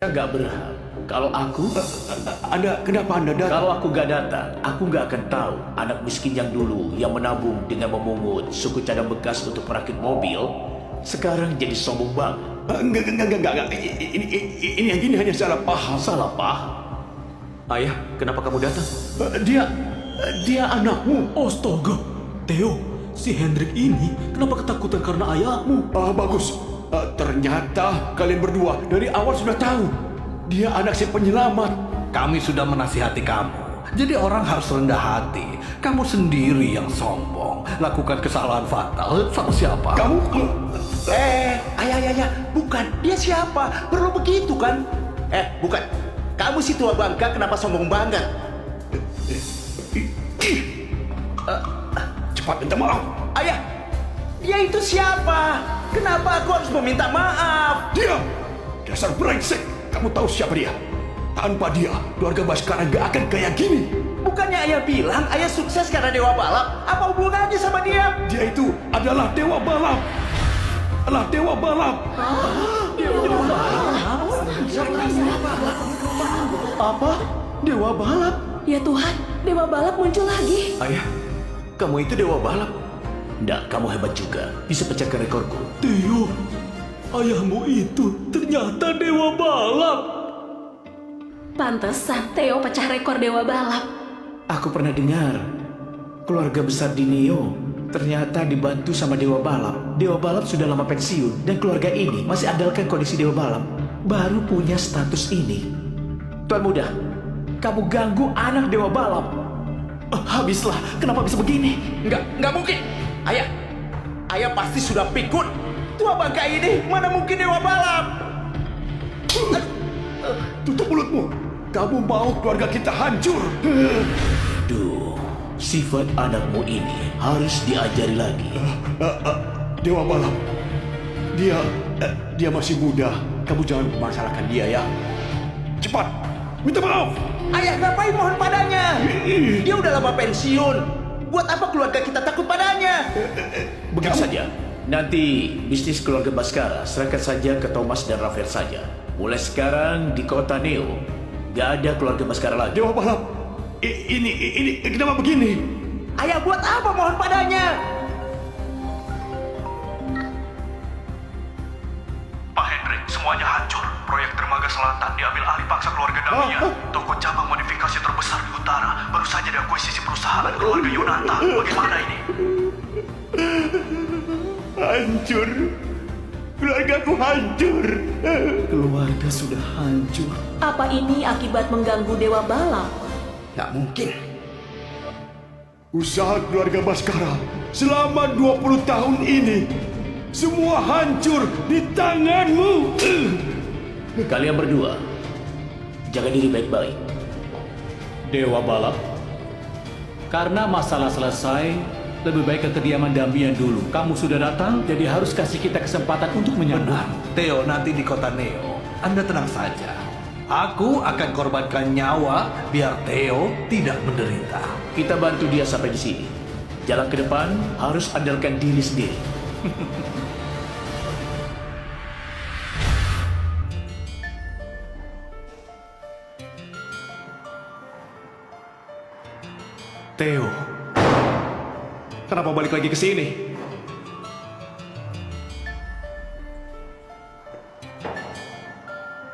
Nggak berhak. Kalau aku, Kenapa Anda datang? kalau aku nggak datang, aku nggak akan tahu anak miskin yang dulu yang menabung dengan memungut suku cadang bekas untuk merakit mobil, sekarang jadi sombong banget. Enggak. Ini hanya salah paham. Salah paham. Ayah, kenapa kamu datang? Dia anakmu. Astaga, Theo, si Hendrik ini kenapa ketakutan karena ayahmu? Bagus. Ternyata kalian berdua dari awal sudah tahu. Dia anak si penyelamat. Kami sudah menasihati kamu. Jadi orang harus rendah hati. Kamu sendiri yang sombong. Lakukan kesalahan fatal sama siapa? Kamu... Ayah, bukan. Dia siapa? Perlu begitu kan? Bukan. Kamu si tua bangka kenapa sombong banget? Cepat minta maaf. Ayah, dia itu siapa? Kenapa aku harus meminta maaf? Dia! Dasar brengsek. Kamu tahu siapa dia? Tanpa dia, keluarga Baskara gak akan kayak gini. Bukannya ayah bilang ayah sukses karena dewa balap? Apa hubungannya sama dia? Dia itu adalah dewa balap. Dewa balap. Apa? Dewa balap? Ya Tuhan, Dewa Balap muncul lagi. Ayah, kamu itu dewa balap. Nggak, kamu hebat juga. Bisa pecahkan rekorku. Theo, ayahmu itu ternyata Dewa Balap. Pantesan Theo pecah rekor Dewa Balap. Aku pernah dengar keluarga besar di Neo ternyata dibantu sama Dewa Balap. Dewa Balap sudah lama pensiun dan keluarga ini masih andalkan kondisi Dewa Balap. Baru punya status ini. Tuan Muda, kamu ganggu anak Dewa Balap. Habislah, kenapa bisa begini? Nggak mungkin. Ayah pasti sudah pikun. Tua bangka ini mana mungkin dewa balap? Tutup mulutmu. Kamu mau keluarga kita hancur. Duh, sifat anakmu ini harus diajari lagi. Dewa balap. Dia masih muda. Kamu jangan memasalahkan dia ya. Cepat, minta maaf. Ayah ngapain mohon padanya? Dia udah lama pensiun. Buat apa keluarga kita takut padanya? Begitu saja. Nanti bisnis keluarga Baskara serahkan saja ke Thomas dan Rafael saja. Mulai sekarang di kota Neo gak ada keluarga Baskara lagi. Dewa balap. Ini kenapa begini? Ayah buat apa mohon padanya? Pak Hendrik, semuanya hancur. Proyek Dermaga Selatan diambil alih paksa keluarga Damian. Toko cabang modifikasi terbesar di utara baru saja diakuisisi perusahaan keluarga Yonata. Bagaimana ini? Hancur. Keluargaku hancur. Keluarga sudah hancur. Apa ini akibat mengganggu Dewa Balap? Nggak mungkin. Usaha keluarga Baskara selama 20 tahun ini semua hancur di tanganmu. Kalian berdua jaga diri baik-baik. Dewa Balap, karena masalah selesai, lebih baik ke kediaman Damian dulu. Kamu sudah datang, jadi harus kasih kita kesempatan untuk menyambut. Benar, Theo nanti di kota Neo. Anda tenang saja. Aku akan korbankan nyawa biar Theo tidak menderita. Kita bantu dia sampai di sini. Jalan ke depan harus andalkan diri sendiri. Theo, kenapa balik lagi ke sini?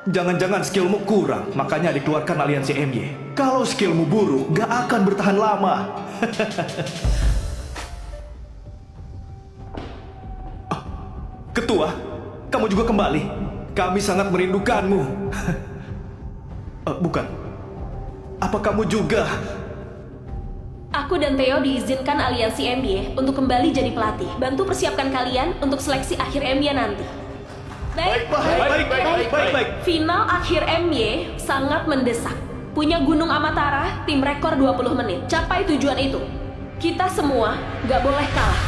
Jangan-jangan skillmu kurang, makanya dikeluarkan aliansi MY. Kalau skillmu buruk, gak akan bertahan lama. Ketua, kamu juga kembali. Kami sangat merindukanmu. Bukan. Apa kamu juga? Aku dan Theo diizinkan aliansi MY untuk kembali jadi pelatih. Bantu persiapkan kalian untuk seleksi akhir MY nanti. Baik. Final akhir MY sangat mendesak. Punya Gunung Amatara, tim rekor 20 menit. Capai tujuan itu. Kita semua gak boleh kalah.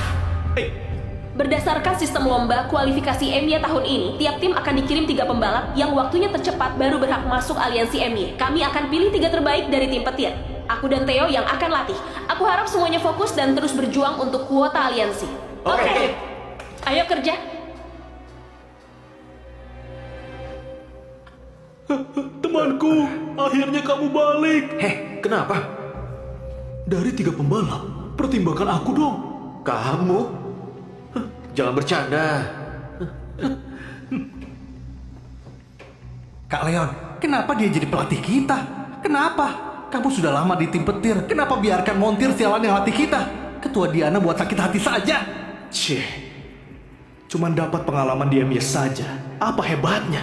Berdasarkan sistem lomba kualifikasi MY tahun ini, tiap tim akan dikirim 3 pembalap yang waktunya tercepat baru berhak masuk aliansi MY. Kami akan pilih 3 terbaik dari tim petir. Aku dan Theo yang akan latih. Aku harap semuanya fokus dan terus berjuang untuk kuota aliansi. Oke. Ayo kerja. Temanku, akhirnya kamu balik. Kenapa? Dari 3 pembalap, pertimbangkan aku dong. Kamu? Jangan bercanda. Kak Leon, kenapa dia jadi pelatih kita? Kenapa? Kamu sudah lama di tim petir. Kenapa biarkan montir sialan yang latih kita? Ketua Diana buat sakit hati saja. Cih, cuman dapat pengalaman di MY saja. Apa hebatnya?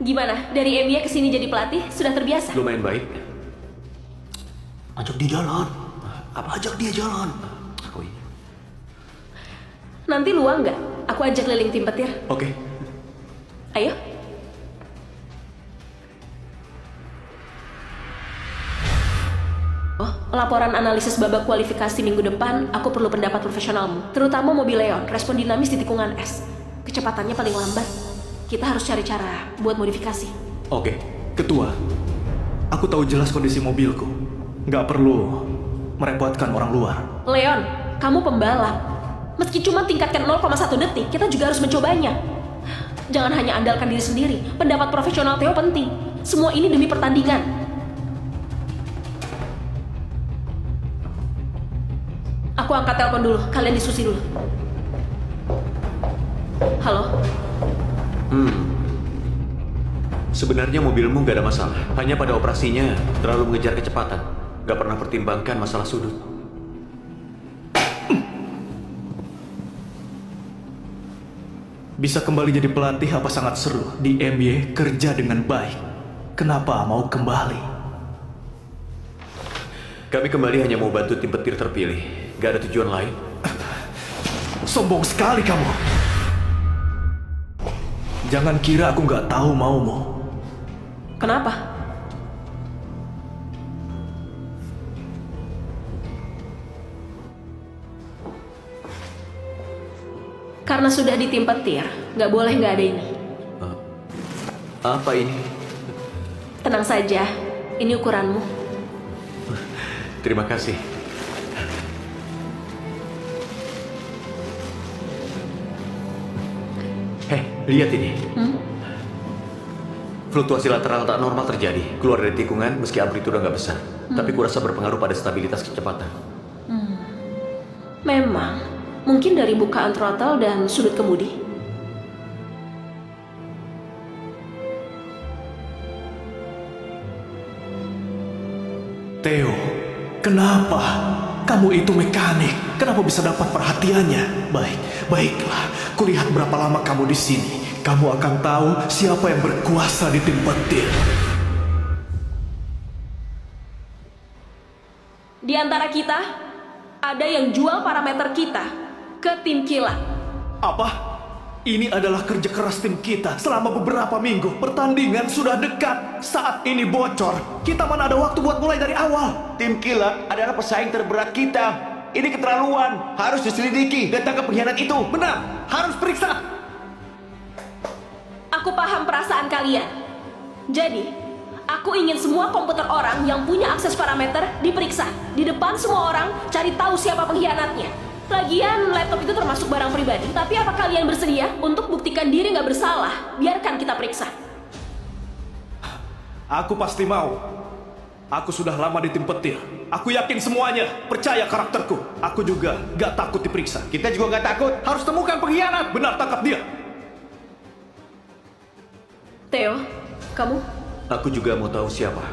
Gimana? Dari MY ke sini jadi pelatih sudah terbiasa? Lumayan baik. Ajak dia jalan. Ajak dia jalan. Oh iya. Nanti luang nggak? Aku ajak keliling tim petir. Oke. Ayo. Oh, laporan analisis babak kualifikasi minggu depan, aku perlu pendapat profesionalmu. Terutama mobil Leon, respon dinamis di tikungan es. Kecepatannya paling lambat. Kita harus cari cara buat modifikasi. Oke, Ketua. Aku tahu jelas kondisi mobilku. Nggak perlu merepotkan orang luar. Leon, kamu pembalap. Meski cuma tingkatkan 0,1 detik, kita juga harus mencobanya. Jangan hanya andalkan diri sendiri. Pendapat profesional Theo penting. Semua ini demi pertandingan. Aku angkat telepon dulu. Kalian diskusi dulu. Halo? Sebenarnya mobilmu nggak ada masalah. Hanya pada operasinya terlalu mengejar kecepatan. Nggak pernah pertimbangkan masalah sudut. Bisa kembali jadi pelatih apa sangat seru. Di MY kerja dengan baik. Kenapa mau kembali? Kami kembali hanya mau bantu tim petir terpilih. Nggak ada tujuan lain. Sombong sekali kamu. Jangan kira aku nggak tahu maumu. Kenapa? Karena sudah di tim petir, nggak boleh nggak ada ini. Apa ini? Tenang saja, ini ukuranmu. Terima kasih. Lihat ini. Fluktuasi lateral tak normal terjadi. Keluar dari tikungan meski amplitudo nggak besar. Tapi kurasa berpengaruh pada stabilitas kecepatan. Memang, mungkin dari bukaan throttle dan sudut kemudi. Theo, kenapa? Kamu itu mekanik. Kenapa bisa dapat perhatiannya? Baiklah. Kulihat berapa lama kamu di sini. Kamu akan tahu siapa yang berkuasa di tim petir. Di antara kita, ada yang jual parameter kita ke tim kilat. Apa? Ini adalah kerja keras tim kita selama beberapa minggu. Pertandingan sudah dekat. Saat ini bocor. Kita mana ada waktu buat mulai dari awal. Tim kilat adalah pesaing terberat kita. Ini keterlaluan. Harus diselidiki dan tangkap pengkhianat itu. Benar, harus periksa. Aku paham perasaan kalian. Jadi, aku ingin semua komputer orang yang punya akses parameter diperiksa. Di depan semua orang, cari tahu siapa pengkhianatnya. Lagian, laptop itu termasuk barang pribadi. Tapi apa kalian bersedia untuk buktikan diri nggak bersalah? Biarkan kita periksa. Aku pasti mau. Aku sudah lama di tim petir. Aku yakin semuanya. Percaya karakterku. Aku juga gak takut diperiksa. Kita juga nggak takut. Harus temukan pengkhianat. Benar, tangkap dia. Theo, kamu? Aku juga mau tahu siapa.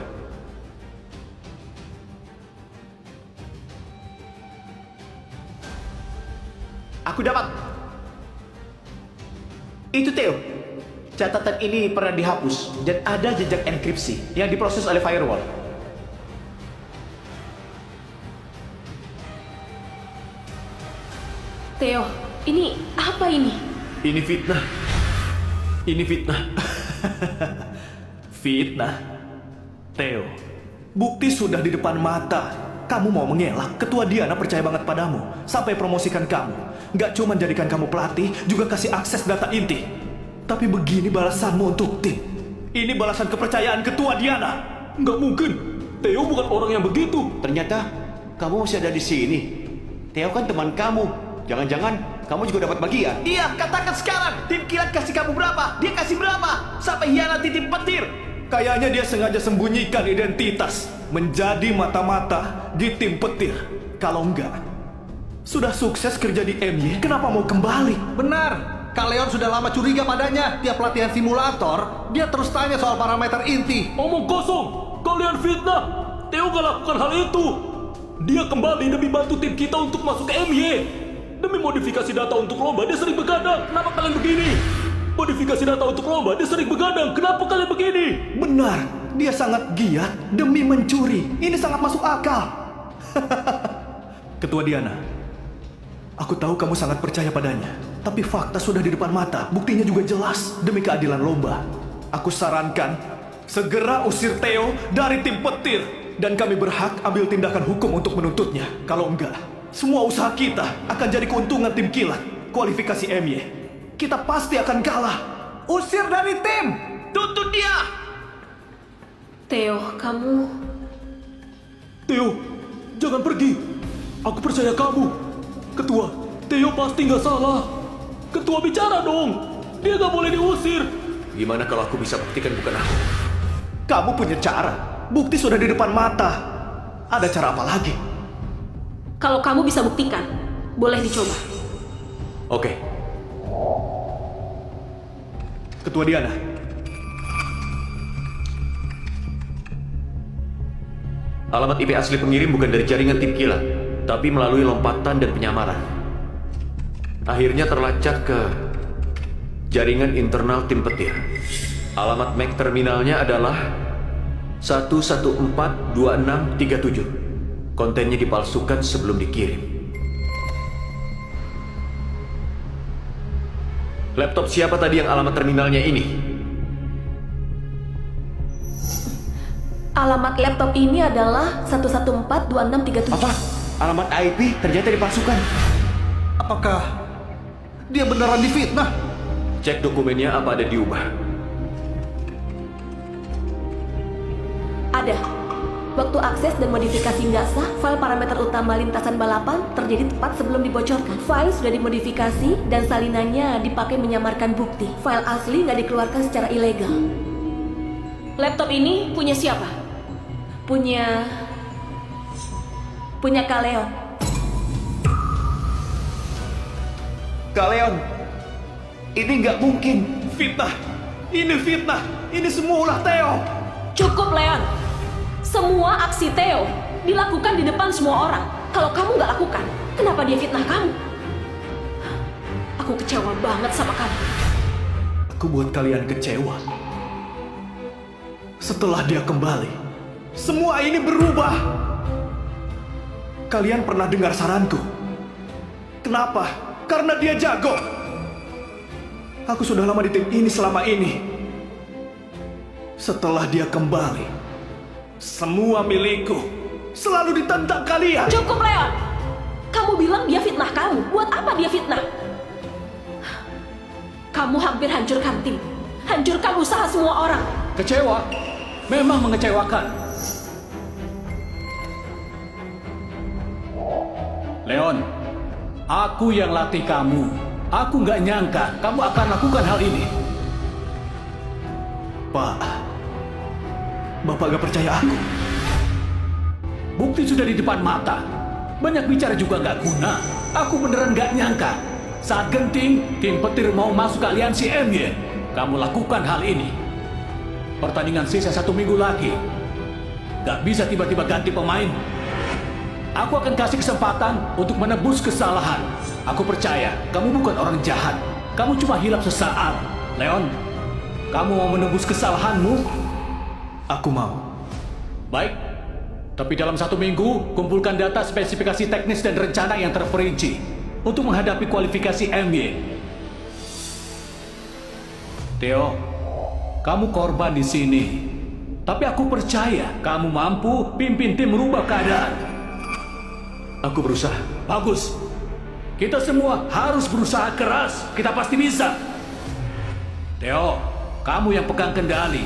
Aku dapat. Itu Theo. Catatan ini pernah dihapus dan ada jejak enkripsi yang diproses oleh firewall. Theo, ini apa ini? Ini fitnah. Ini fitnah. Fitnah. Theo, bukti sudah di depan mata. Kamu mau mengelak? Ketua Diana percaya banget padamu. Sampai promosikan kamu. Gak cuma jadikan kamu pelatih, juga kasih akses data inti. Tapi begini balasanmu untuk tim. Ini balasan kepercayaan Ketua Diana. Gak mungkin. Theo bukan orang yang begitu. Ternyata kamu masih ada di sini. Theo kan teman kamu. Jangan-jangan kamu juga dapat bagian. Iya, katakan sekarang. Tim kilat kasih kamu berapa? Dia kasih berapa? Sampai hianati tim petir. Kayaknya dia sengaja sembunyikan identitas menjadi mata-mata di tim petir. Kalau enggak, sudah sukses kerja di MY, kenapa mau kembali? Benar, Kak Leon sudah lama curiga padanya. Tiap pelatihan simulator, dia terus tanya soal parameter inti. Omong kosong, kalian fitnah. Theo gak lakukan hal itu. Dia kembali demi bantu tim kita untuk masuk ke MY. Demi modifikasi data untuk lomba, dia sering begadang. Kenapa kalian begini? Modifikasi data untuk lomba, dia sering begadang. Kenapa kalian begini? Benar, dia sangat giat demi mencuri. Ini sangat masuk akal. Ketua Diana, aku tahu kamu sangat percaya padanya. Tapi fakta sudah di depan mata, buktinya juga jelas demi keadilan lomba. Aku sarankan, segera usir Theo dari tim petir. Dan kami berhak ambil tindakan hukum untuk menuntutnya. Kalau enggak, semua usaha kita akan jadi keuntungan tim kilat. Kualifikasi MY, kita pasti akan kalah. Usir dari tim! Tuntut dia. Theo, kamu... Theo, jangan pergi. Aku percaya kamu. Ketua, Theo pasti nggak salah. Ketua bicara dong. Dia nggak boleh diusir. Gimana kalau aku bisa buktikan bukan aku? Kamu punya cara. Bukti sudah di depan mata. Ada cara apa lagi? Kalau kamu bisa buktikan, boleh dicoba. Oke, Ketua Diana. alamat IP asli pengirim bukan dari jaringan tim kilat, tapi melalui lompatan dan penyamaran. Akhirnya terlacak ke jaringan internal tim petir. Alamat MAC terminalnya adalah 1142637. Kontennya dipalsukan sebelum dikirim. Laptop siapa tadi yang alamat terminalnya ini? Alamat laptop ini adalah 1142637. Apa? Alamat IP ternyata dipalsukan. Apakah dia beneran difitnah? Cek dokumennya apa ada diubah. Ada. Waktu akses dan modifikasi nggak sah, file parameter utama lintasan balapan terjadi tepat sebelum dibocorkan. File sudah dimodifikasi dan salinannya dipakai menyamarkan bukti. File asli nggak dikeluarkan secara ilegal. Laptop ini punya siapa? Punya Kak Leon. Kak Leon, ini nggak mungkin. Fitnah. Ini fitnah. Ini semua ulah Theo. Cukup, Leon. Semua aksi Theo dilakukan di depan semua orang. Kalau kamu nggak lakukan, kenapa dia fitnah kamu? Aku kecewa banget sama kamu. Aku buat kalian kecewa. Setelah dia kembali, semua ini berubah. Kalian pernah dengar saranku? Kenapa? Karena dia jago. Aku sudah lama di tim ini selama ini. Setelah dia kembali, semua milikku selalu ditentang kalian. Cukup, Leon. Kamu bilang dia fitnah kamu. Buat apa dia fitnah? Kamu hampir hancurkan tim. Hancurkan usaha semua orang. Kecewa? Memang mengecewakan. Leon, aku yang latih kamu. Aku nggak nyangka kamu akan lakukan hal ini. Pak, Bapak gak percaya aku. Bukti sudah di depan mata. Banyak bicara juga nggak guna. Aku beneran nggak nyangka. Saat genting, tim petir mau masuk ke aliansi MY. Kamu lakukan hal ini. Pertandingan sisa 1 minggu lagi. Gak bisa tiba-tiba ganti pemain. Aku akan kasih kesempatan untuk menebus kesalahan. Aku percaya kamu bukan orang jahat. Kamu cuma hilap sesaat. Leon, kamu mau menebus kesalahanmu? Aku mau. Baik. Tapi dalam 1 minggu, kumpulkan data spesifikasi teknis dan rencana yang terperinci untuk menghadapi kualifikasi MY. Theo, kamu korban di sini. Tapi aku percaya kamu mampu pimpin tim merubah keadaan. Aku berusaha. Bagus. Kita semua harus berusaha keras. Kita pasti bisa. Theo, kamu yang pegang kendali.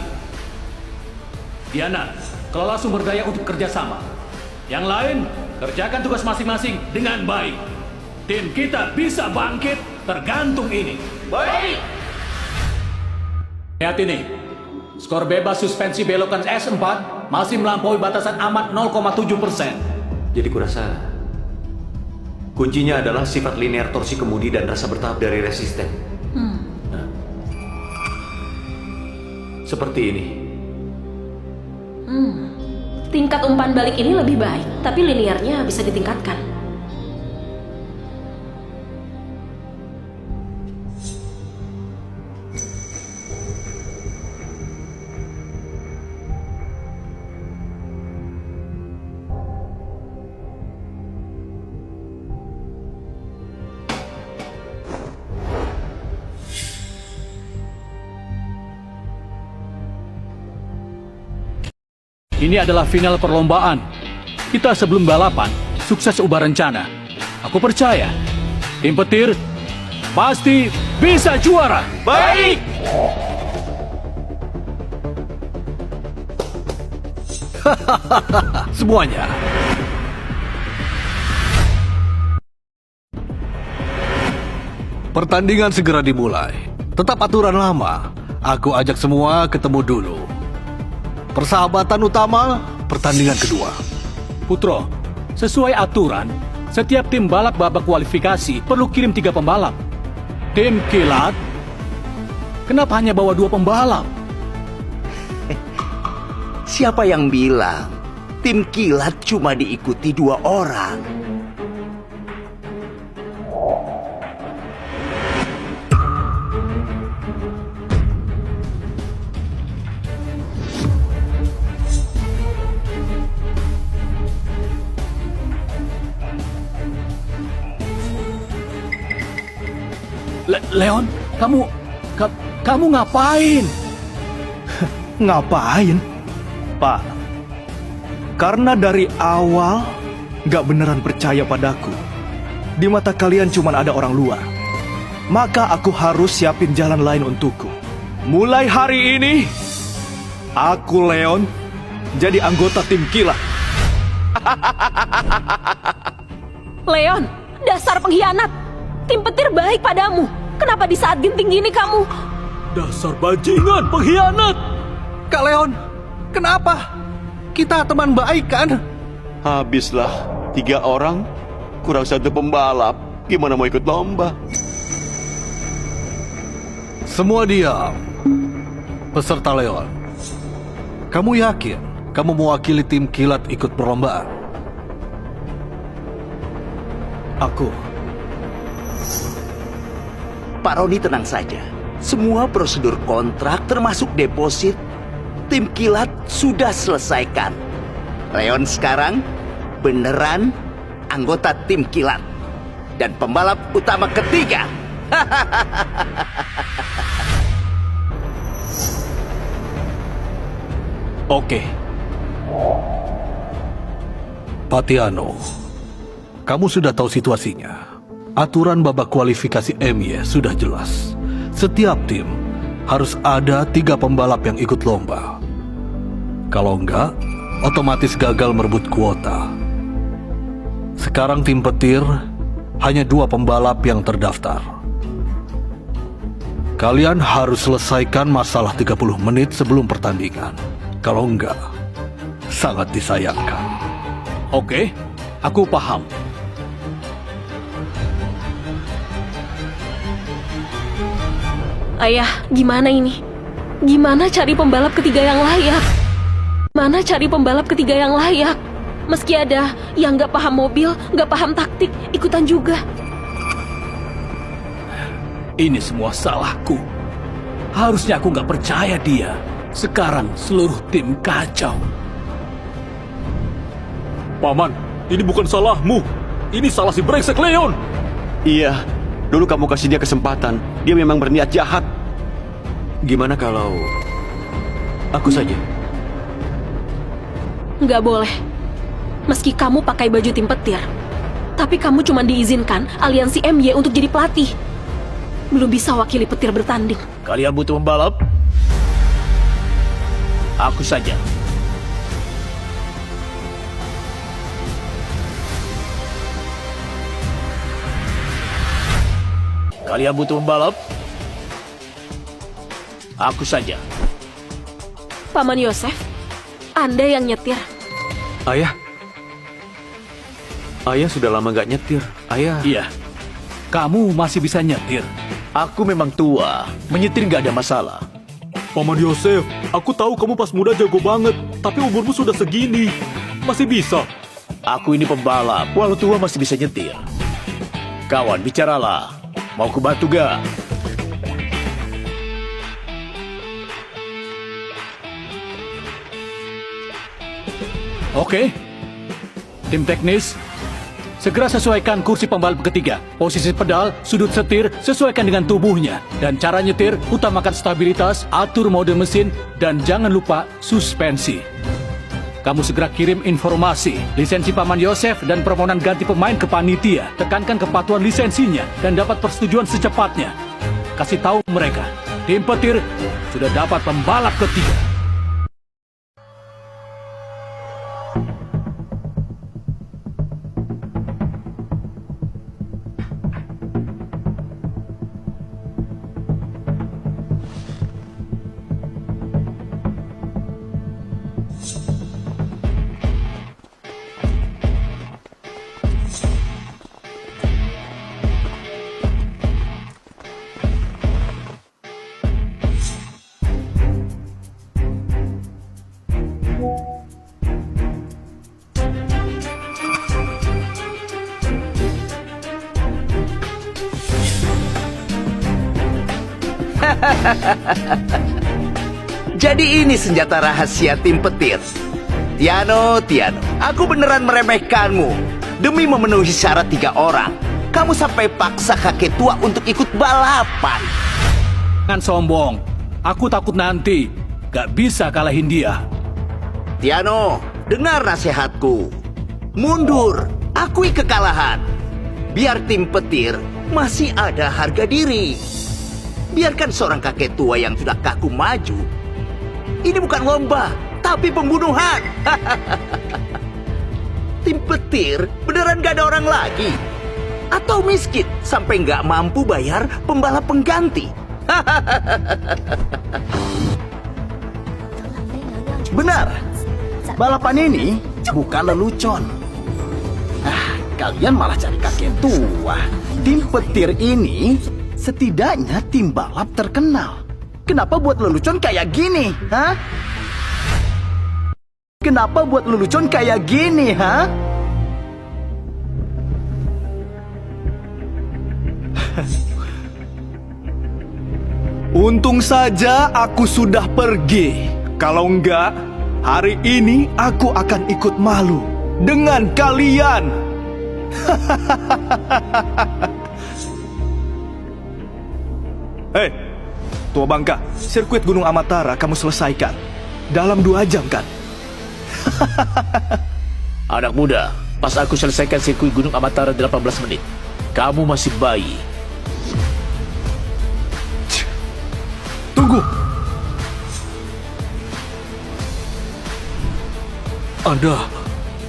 Diana, kelola sumber daya untuk kerjasama. Yang lain, kerjakan tugas masing-masing dengan baik. Tim kita bisa bangkit tergantung ini. Baik. Lihat ini. Skor bebas suspensi belokan S4 masih melampaui batasan aman 0,7%. Jadi kurasa kuncinya adalah sifat linear torsi kemudi dan rasa bertahap dari resisten. Nah. Seperti ini. Tingkat umpan balik ini lebih baik, tapi linearnya bisa ditingkatkan. Ini adalah final perlombaan. Kita sebelum balapan, sukses ubah rencana. Aku percaya, tim petir pasti bisa juara. Baik! Semuanya. Pertandingan segera dimulai. Tetap aturan lama. Aku ajak semua ketemu dulu. Persahabatan utama, pertandingan kedua. Putro, sesuai aturan, setiap tim balap babak kualifikasi perlu kirim 3 pembalap. Tim Kilat, kenapa hanya bawa 2 pembalap? Siapa yang bilang tim Kilat cuma diikuti 2 orang? Leon, kamu ngapain? Ngapain? Pak, karena dari awal gak beneran percaya padaku. Di mata kalian cuma ada orang luar. Maka aku harus siapin jalan lain untukku. Mulai hari ini, aku Leon jadi anggota tim Kilat. Leon, dasar pengkhianat. Tim petir baik padamu. Kenapa di saat genting gini kamu? Dasar bajingan pengkhianat! Kak Leon, kenapa? Kita teman baik kan? Habislah 3 orang, kurang 1 pembalap. Gimana mau ikut lomba? Semua diam. Peserta Leon, kamu yakin kamu mewakili tim Kilat ikut perlombaan? Aku. Pak Roni tenang saja. Semua prosedur kontrak termasuk deposit tim Kilat sudah selesaikan. Leon sekarang beneran anggota tim Kilat dan pembalap utama ketiga. Oke. Patiano, kamu sudah tahu situasinya. Aturan babak kualifikasi MY sudah jelas. Setiap tim harus ada 3 pembalap yang ikut lomba. Kalau enggak, otomatis gagal merebut kuota. Sekarang tim petir hanya 2 pembalap yang terdaftar. Kalian harus selesaikan masalah 30 menit sebelum pertandingan. Kalau enggak, sangat disayangkan. Oke, aku paham. Ayah, gimana ini? Gimana cari pembalap ketiga yang layak? Mana cari pembalap ketiga yang layak? Meski ada yang nggak paham mobil, nggak paham taktik, ikutan juga. Ini semua salahku. Harusnya aku nggak percaya dia. Sekarang seluruh tim kacau. Paman, ini bukan salahmu. Ini salah si brengsek Leon. Iya, dulu kamu kasih dia kesempatan. Dia memang berniat jahat. Gimana kalau aku saja? Nggak boleh. Meski kamu pakai baju tim petir, tapi kamu cuma diizinkan aliansi MY untuk jadi pelatih. Belum bisa wakili petir bertanding. Kalian butuh pembalap? Aku saja. Kalian butuh pembalap? Aku saja. Paman Yosef, Anda yang nyetir. Ayah. Ayah sudah lama gak nyetir. Ayah. Iya. Kamu masih bisa nyetir. Aku memang tua, menyetir nggak ada masalah. Paman Yosef, aku tahu kamu pas muda jago banget, tapi umurmu sudah segini. Masih bisa. Aku ini pembalap, walau tua masih bisa nyetir. Kawan, bicaralah. Mau ku bantu gak? Oke. Tim teknis, segera sesuaikan kursi pembalap ketiga. Posisi pedal, sudut setir, sesuaikan dengan tubuhnya. Dan cara nyetir, utamakan stabilitas, atur mode mesin, dan jangan lupa suspensi. Kamu segera kirim informasi, lisensi Paman Yosef, dan permohonan ganti pemain ke panitia. Tekankan kepatuhan lisensinya, dan dapat persetujuan secepatnya. Kasih tahu mereka, tim petir sudah dapat pembalap ketiga. Jadi ini senjata rahasia tim petir. Tiano, aku beneran meremehkanmu. Demi memenuhi syarat 3 orang, kamu sampai paksa kakek tua untuk ikut balapan. Jangan sombong, aku takut nanti gak bisa kalahin dia. Tiano, dengar nasihatku. Mundur, akui kekalahan. Biar tim petir masih ada harga diri. Biarkan seorang kakek tua yang sudah kaku maju. Ini bukan lomba, tapi pembunuhan. Tim petir beneran gak ada orang lagi? Atau miskin sampai gak mampu bayar pembalap pengganti? Benar, balapan ini bukan lelucon. Kalian malah cari kakek tua. Tim petir ini setidaknya tim balap terkenal. Kenapa buat lelucon kayak gini, ha? Kenapa buat lelucon kayak gini, ha? Untung saja aku sudah pergi. Kalau enggak, hari ini aku akan ikut malu dengan kalian. Hei, tua bangka, sirkuit Gunung Amatara kamu selesaikan dalam 2 jam kan? Anak muda, pas aku selesaikan sirkuit Gunung Amatara 18 menit. Kamu masih bayi. Tunggu.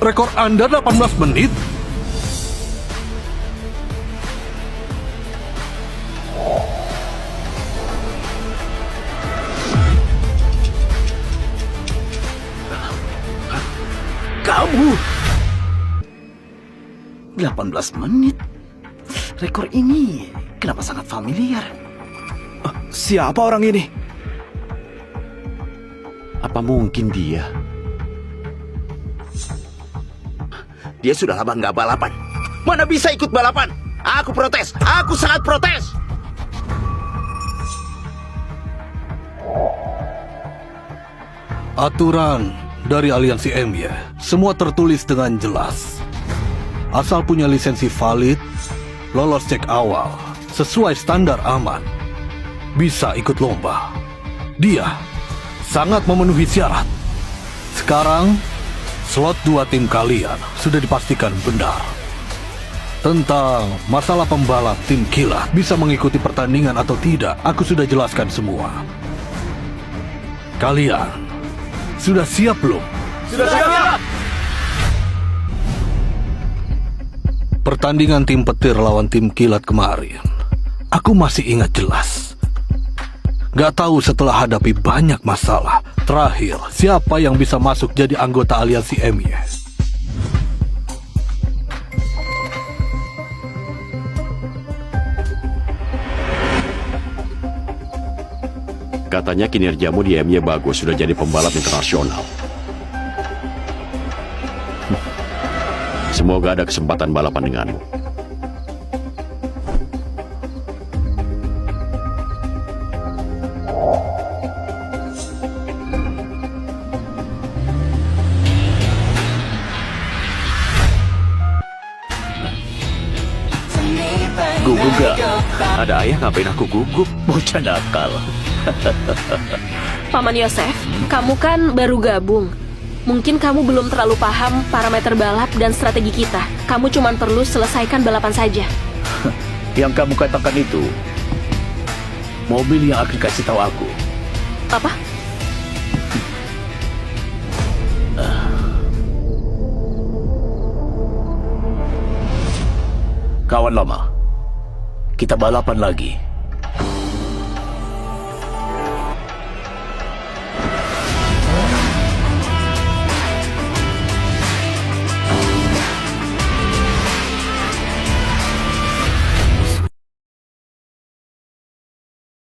Rekor Anda 18 menit? Kamu 18 menit. Rekor ini kenapa sangat familiar? Siapa orang ini? Apa mungkin dia? Dia sudah lama nggak balapan. Mana bisa ikut balapan? Aku protes. Aku sangat protes. Aturan dari aliansi MY semua tertulis dengan jelas. Asal punya lisensi valid, lolos cek awal, sesuai standar aman, bisa ikut lomba. Dia sangat memenuhi syarat. Sekarang, slot 2 tim kalian sudah dipastikan benar. Tentang masalah pembalap tim kilat bisa mengikuti pertandingan atau tidak, aku sudah jelaskan semua. Kalian sudah siap belum? Sudah siap. Pertandingan tim petir lawan tim kilat kemarin, aku masih ingat jelas. Gak tahu setelah hadapi banyak masalah, terakhir siapa yang bisa masuk jadi anggota aliansi MY. Katanya kinerjamu di MY bagus, sudah jadi pembalap internasional. Semoga ada kesempatan balapan denganmu. Gugup gak? Ada ayah ngapain aku gugup? Bocah nakal. Paman Yosef, kamu kan baru gabung. Mungkin kamu belum terlalu paham parameter balap dan strategi kita. Kamu cuma perlu selesaikan balapan saja. Yang kamu katakan itu mobil yang akan kasih tahu aku. Apa? Kawan lama, kita balapan lagi.